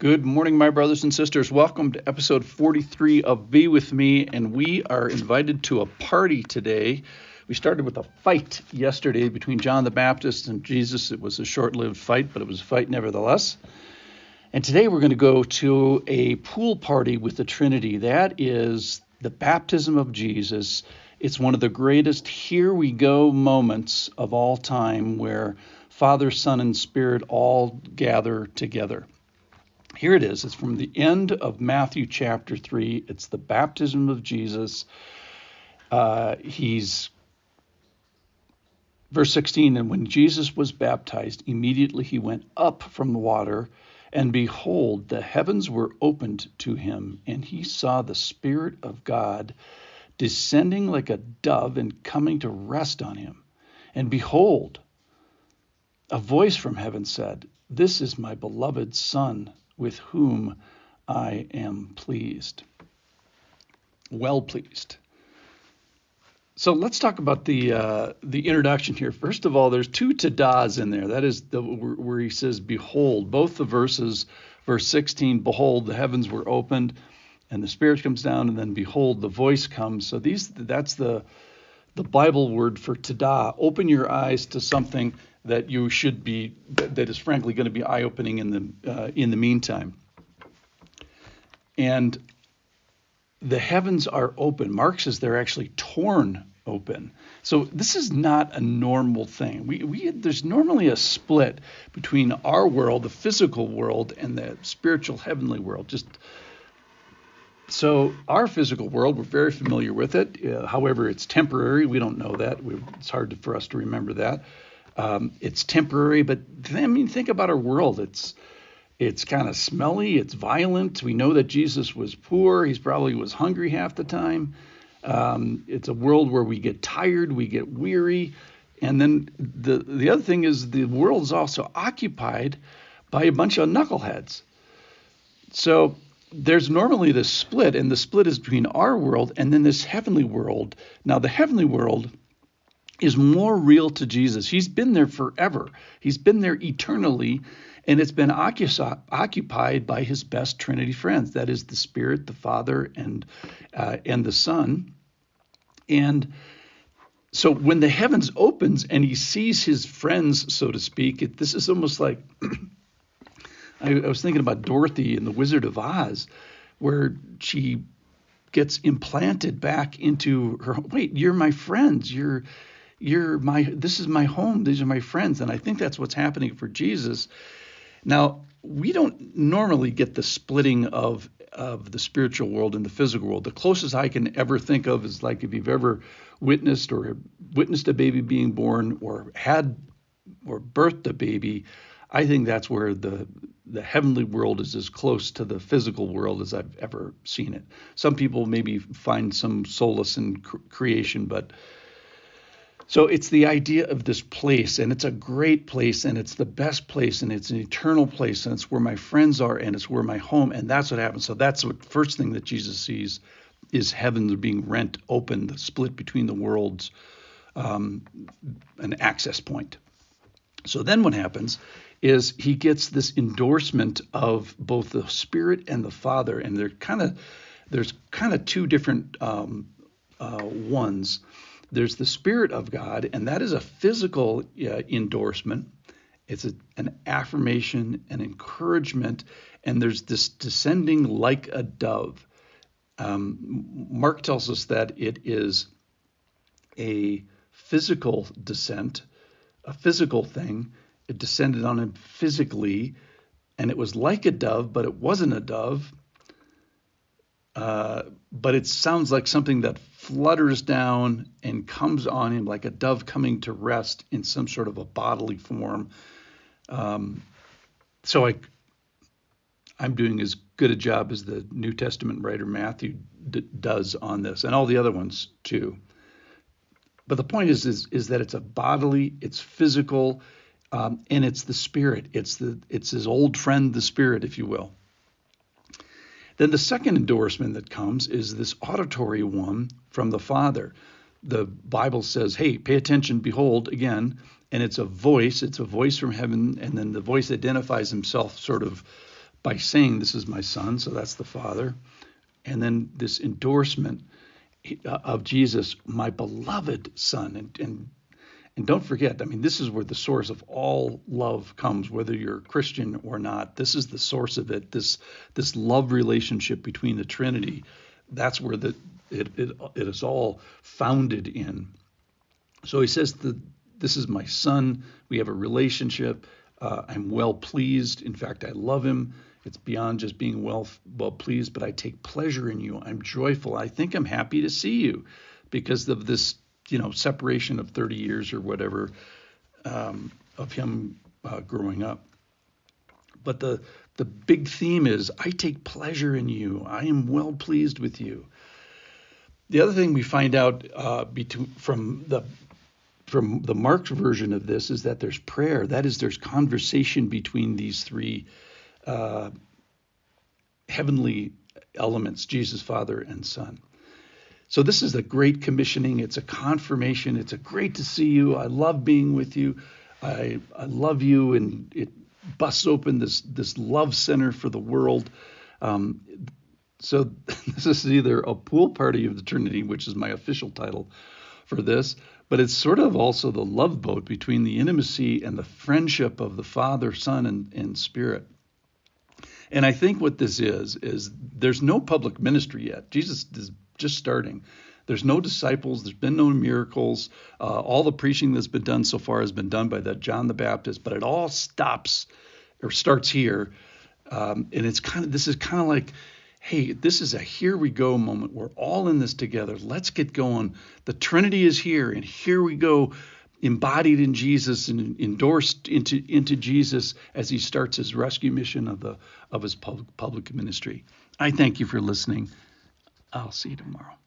Good morning, my brothers and sisters. Welcome to episode 43 of Be With Me, and we are invited to a party today. We started with a fight yesterday between John the Baptist and Jesus. It was a short-lived fight, but it was a fight nevertheless. And today we're going to go to a pool party with the Trinity. That is the baptism of Jesus. It's one of the greatest here we go moments of all time where Father, Son, and Spirit all gather together. Here it is. It's from the end of Matthew chapter 3. It's the baptism of Jesus. Verse 16, and when Jesus was baptized, immediately he went up from the water, and behold, the heavens were opened to him, and he saw the Spirit of God descending like a dove and coming to rest on him. And behold, a voice from heaven said, "This is my beloved Son, with whom I am pleased." Well pleased. So let's talk about the introduction here. First of all, there's two tadas in there. That is where he says, "Behold." Both the verses, verse 16, "Behold, the heavens were opened," and the Spirit comes down, and then "Behold, the voice comes." So that's the Bible word for tada. Open your eyes to something that you should be, that is frankly going to be eye-opening in the meantime. And the heavens are open. Mark says they're actually torn open. So this is not a normal thing. There's normally a split between our world, the physical world, and the spiritual heavenly world. So our physical world, we're very familiar with it. However, it's temporary. We don't know that. It's hard for us to remember that. It's temporary, but think about our world. It's kind of smelly. It's violent. We know that Jesus was poor. He probably was hungry half the time. It's a world where we get tired, we get weary. And then the other thing is the world is also occupied by a bunch of knuckleheads. So there's normally this split, and the split is between our world and then this heavenly world. Now, the heavenly world is more real to Jesus. He's been there forever. He's been there eternally, and it's been occupied by his best Trinity friends. That is the Spirit, the Father, and the Son. And so when the heavens opens and he sees his friends, so to speak, this is almost like I was thinking about Dorothy in The Wizard of Oz, where she gets implanted back into her. Wait, you're my friends. This is my home. These are my friends. And I think that's what's happening for Jesus. Now, we don't normally get the splitting of the spiritual world and the physical world. The closest I can ever think of is like if you've ever witnessed a baby being born or birthed a baby. I think that's where the heavenly world is as close to the physical world as I've ever seen it. Some people maybe find some solace in creation, but so it's the idea of this place, and it's a great place, and it's the best place, and it's an eternal place, and it's where my friends are, and it's where my home, and that's what happens. So that's the first thing that Jesus sees is heaven being rent open, the split between the worlds, an access point. So then what happens is he gets this endorsement of both the Spirit and the Father, and there's kind of two different ones. There's the Spirit of God, and that is a physical endorsement. It's an affirmation, an encouragement, and there's this descending like a dove. Mark tells us that it is a physical descent, a physical thing. It descended on him physically, and it was like a dove, but it wasn't a dove. But it sounds like something that flutters down and comes on him like a dove coming to rest in some sort of a bodily form. So I'm doing as good a job as the New Testament writer Matthew does on this, and all the other ones too. But the point is that it's a bodily, it's physical, and it's the Spirit. It's his old friend, the Spirit, if you will. Then the second endorsement that comes is this auditory one from the Father. The Bible says, hey, pay attention, behold, again, and it's a voice from heaven, and then the voice identifies himself sort of by saying, this is my son, so that's the Father. And then this endorsement of Jesus, my beloved son. And don't forget, I mean, this is where the source of all love comes, whether you're a Christian or not. This is the source of it, this love relationship between the Trinity. That's where it is all founded in. So he says, this is my son. We have a relationship. I'm well pleased. In fact, I love him. It's beyond just being well pleased, but I take pleasure in you. I'm joyful. I think I'm happy to see you because of this, separation of 30 years or whatever of him growing up. But the big theme is, I take pleasure in you. I am well pleased with you. The other thing we find out from the Mark's version of this is that there's prayer. That is, there's conversation between these three heavenly elements, Jesus, Father, and Son. So this is a great commissioning. It's a confirmation. It's a great to see you. I love being with you. I love you. And it busts open this love center for the world. So this is either a pool party of the Trinity, which is my official title for this, but it's sort of also the love boat between the intimacy and the friendship of the Father, Son, and Spirit. And I think what this is there's no public ministry yet. Jesus is just starting. There's no disciples. There's been no miracles. All the preaching that's been done so far has been done by that John the Baptist, but it all starts here. And this is kind of like, hey, this is a here we go moment. We're all in this together. Let's get going. The Trinity is here, and here we go, embodied in Jesus and endorsed into Jesus as he starts his rescue mission of his public ministry. I thank you for listening. I'll see you tomorrow.